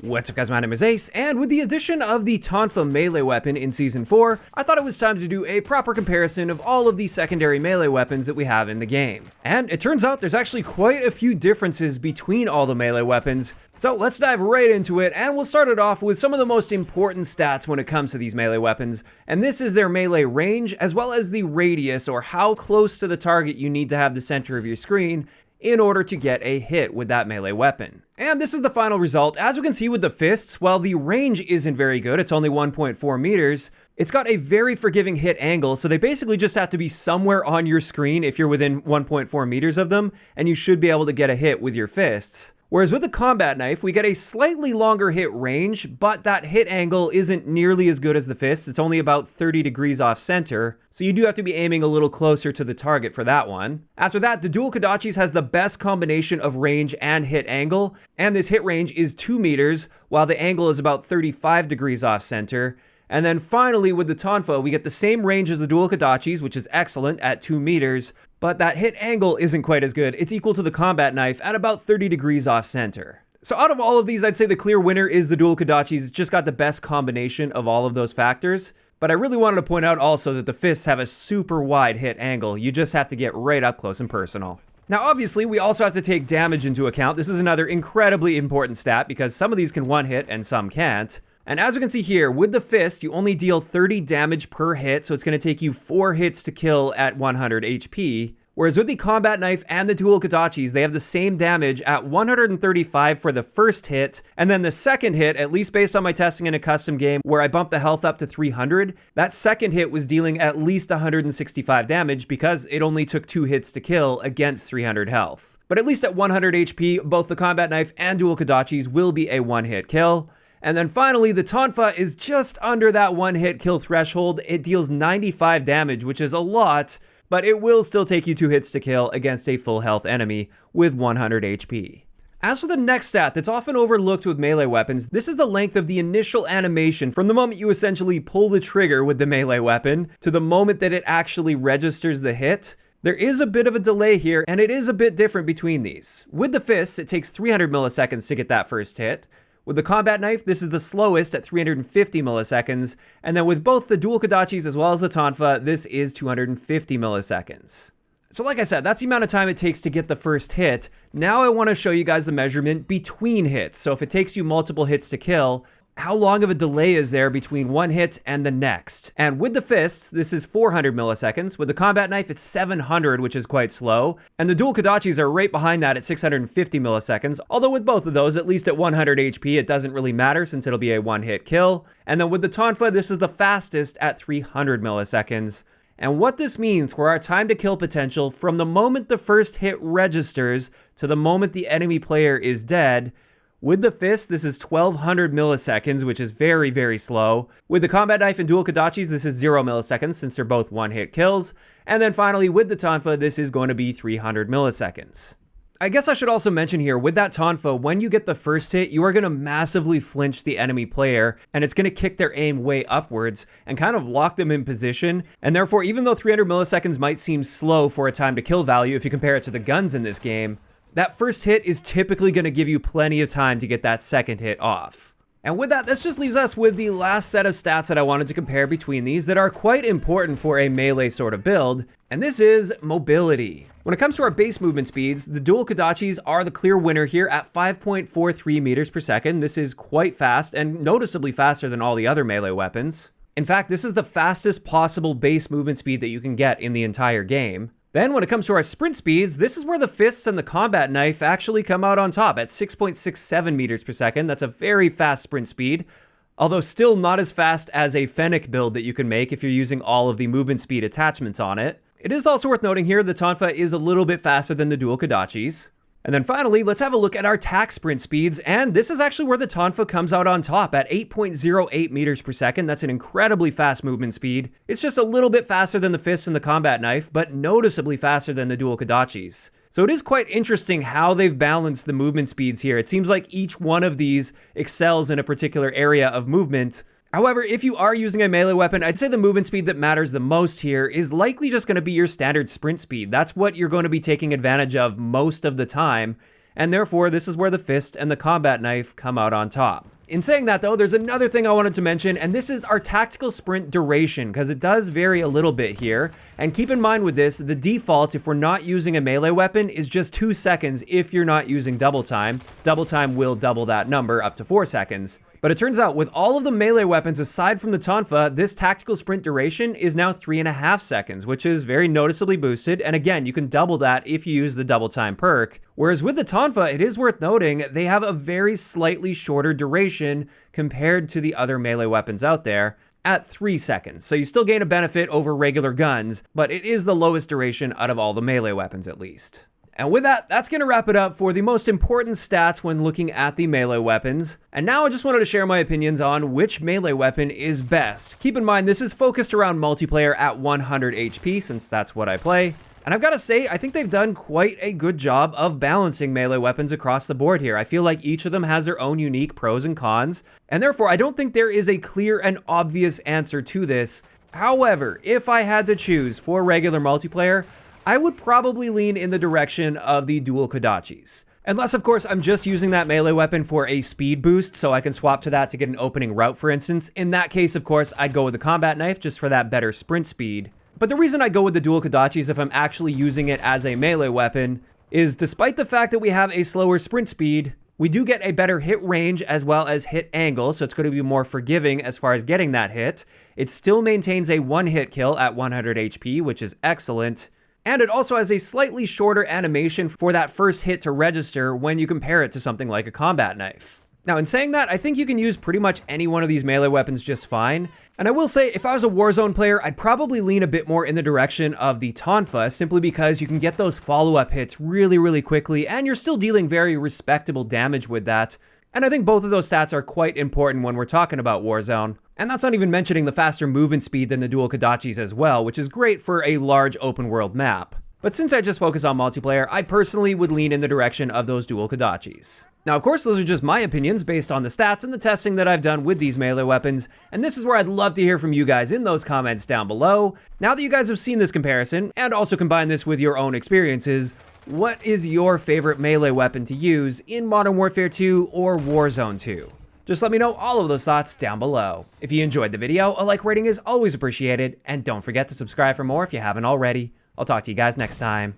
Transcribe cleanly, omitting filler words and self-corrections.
What's up guys, my name is Ace, and with the addition of the Tonfa melee weapon in Season 4, I thought it was time to do a proper comparison of all of the secondary melee weapons that we have in the game. And it turns out there's actually quite a few differences between all the melee weapons, so let's dive right into it, and we'll start it off with some of the most important stats when it comes to these melee weapons, and this is their melee range, as well as the radius, or how close to the target you need to have the center of your screen in order to get a hit with that melee weapon. And this is the final result. As we can see with the fists, while the range isn't very good, it's only 1.4 meters, it's got a very forgiving hit angle, so they basically just have to be somewhere on your screen if you're within 1.4 meters of them, and you should be able to get a hit with your fists. Whereas with the combat knife, we get a slightly longer hit range, but that hit angle isn't nearly as good as the fist. It's only about 30 degrees off center, so you do have to be aiming a little closer to the target for that one. After that, the dual Kodachis has the best combination of range and hit angle, and this hit range is 2 meters, while the angle is about 35 degrees off center. And then finally, with the Tonfa, we get the same range as the dual Kodachis, which is excellent at 2 meters, but that hit angle isn't quite as good. It's equal to the combat knife at about 30 degrees off center. So out of all of these, I'd say the clear winner is the dual Kodachis. It's just got the best combination of all of those factors. But I really wanted to point out also that the fists have a super wide hit angle. You just have to get right up close and personal. Now, obviously, we also have to take damage into account. This is another incredibly important stat because some of these can one hit and some can't. And as we can see here, with the fist, you only deal 30 damage per hit, so it's going to take you 4 hits to kill at 100 HP. Whereas with the combat knife and the dual Kodachis, they have the same damage at 135 for the first hit, and then the second hit, at least based on my testing in a custom game where I bumped the health up to 300, that second hit was dealing at least 165 damage because it only took 2 hits to kill against 300 health. But at least at 100 HP, both the combat knife and dual Kodachis will be a one-hit kill. And then finally, the Tonfa is just under that one-hit kill threshold. It deals 95 damage, which is a lot, but it will still take you 2 hits to kill against a full health enemy with 100 HP. As for the next stat that's often overlooked with melee weapons, this is the length of the initial animation from the moment you essentially pull the trigger with the melee weapon to the moment that it actually registers the hit. There is a bit of a delay here, and it is a bit different between these. With the fists, it takes 300 milliseconds to get that first hit. With the combat knife, this is the slowest at 350 milliseconds, and then with both the dual Kodachis as well as the Tonfa, this is 250 milliseconds. So like I said, that's the amount of time it takes to get the first hit. Now I want to show you guys the measurement between hits. So if it takes you multiple hits to kill, how long of a delay is there between one hit and the next? And with the fists, this is 400 milliseconds. With the combat knife, it's 700, which is quite slow. And the dual Kodachis are right behind that at 650 milliseconds. Although with both of those, at least at 100 HP, it doesn't really matter since it'll be a one-hit kill. And then with the Tonfa, this is the fastest at 300 milliseconds. And what this means for our time to kill potential from the moment the first hit registers to the moment the enemy player is dead. With the fist, this is 1200 milliseconds, which is very, very slow. With the combat knife and dual Kodachis, this is 0 milliseconds since they're both one-hit kills. And then finally, with the Tonfa, this is going to be 300 milliseconds. I guess I should also mention here, with that Tonfa, when you get the first hit, you are going to massively flinch the enemy player, and it's going to kick their aim way upwards and kind of lock them in position. And therefore, even though 300 milliseconds might seem slow for a time to kill value if you compare it to the guns in this game, that first hit is typically going to give you plenty of time to get that second hit off. And with that, this just leaves us with the last set of stats that I wanted to compare between these that are quite important for a melee sort of build, and this is mobility. When it comes to our base movement speeds, the dual Kodachis are the clear winner here at 5.43 meters per second. This is quite fast and noticeably faster than all the other melee weapons. In fact, this is the fastest possible base movement speed that you can get in the entire game. Then when it comes to our sprint speeds, this is where the fists and the combat knife actually come out on top at 6.67 meters per second. That's a very fast sprint speed, although still not as fast as a Fennec build that you can make if you're using all of the movement speed attachments on it. It is also worth noting here the Tonfa is a little bit faster than the dual Kodachis. And then finally, let's have a look at our tack sprint speeds, and this is actually where the Tonfa comes out on top at 8.08 meters per second. That's an incredibly fast movement speed. It's just a little bit faster than the fist and the combat knife, but noticeably faster than the dual Kodachis. So it is quite interesting how they've balanced the movement speeds here. It seems like each one of these excels in a particular area of movement. However, if you are using a melee weapon, I'd say the movement speed that matters the most here is likely just going to be your standard sprint speed. That's what you're going to be taking advantage of most of the time, and therefore this is where the fist and the combat knife come out on top. In saying that though, there's another thing I wanted to mention, and this is our tactical sprint duration, because it does vary a little bit here. And keep in mind with this, the default, if we're not using a melee weapon, is just 2 seconds if you're not using double time. Double time will double that number up to 4 seconds. But it turns out with all of the melee weapons aside from the Tonfa, this tactical sprint duration is now 3.5 seconds, which is very noticeably boosted. And again, you can double that if you use the double time perk. Whereas with the Tonfa, it is worth noting they have a very slightly shorter duration compared to the other melee weapons out there at 3 seconds. So you still gain a benefit over regular guns, but it is the lowest duration out of all the melee weapons at least. And with that, that's going to wrap it up for the most important stats when looking at the melee weapons. And now I just wanted to share my opinions on which melee weapon is best. Keep in mind, this is focused around multiplayer at 100 HP, since that's what I play. And I've got to say, I think they've done quite a good job of balancing melee weapons across the board here. I feel like each of them has their own unique pros and cons, and therefore I don't think there is a clear and obvious answer to this. However, if I had to choose for regular multiplayer, I would probably lean in the direction of the dual Kodachis. Unless, of course, I'm just using that melee weapon for a speed boost, so I can swap to that to get an opening route, for instance. In that case, of course, I'd go with the combat knife just for that better sprint speed. But the reason I go with the dual Kodachis if I'm actually using it as a melee weapon is despite the fact that we have a slower sprint speed, we do get a better hit range as well as hit angle, so it's going to be more forgiving as far as getting that hit. It still maintains a one-hit kill at 100 HP, which is excellent. And it also has a slightly shorter animation for that first hit to register when you compare it to something like a combat knife. Now, in saying that, I think you can use pretty much any one of these melee weapons just fine. And I will say, if I was a Warzone player, I'd probably lean a bit more in the direction of the Tonfa, simply because you can get those follow-up hits really, really quickly, and you're still dealing very respectable damage with that. And I think both of those stats are quite important when we're talking about Warzone. And that's not even mentioning the faster movement speed than the dual Kodachis as well, which is great for a large open world map. But since I just focus on multiplayer, I personally would lean in the direction of those dual Kodachis. Now, of course, those are just my opinions based on the stats and the testing that I've done with these melee weapons, and this is where I'd love to hear from you guys in those comments down below. Now that you guys have seen this comparison, and also combine this with your own experiences, what is your favorite melee weapon to use in Modern Warfare 2 or Warzone 2? Just let me know all of those thoughts down below. If you enjoyed the video, a like rating is always appreciated, and don't forget to subscribe for more if you haven't already. I'll talk to you guys next time.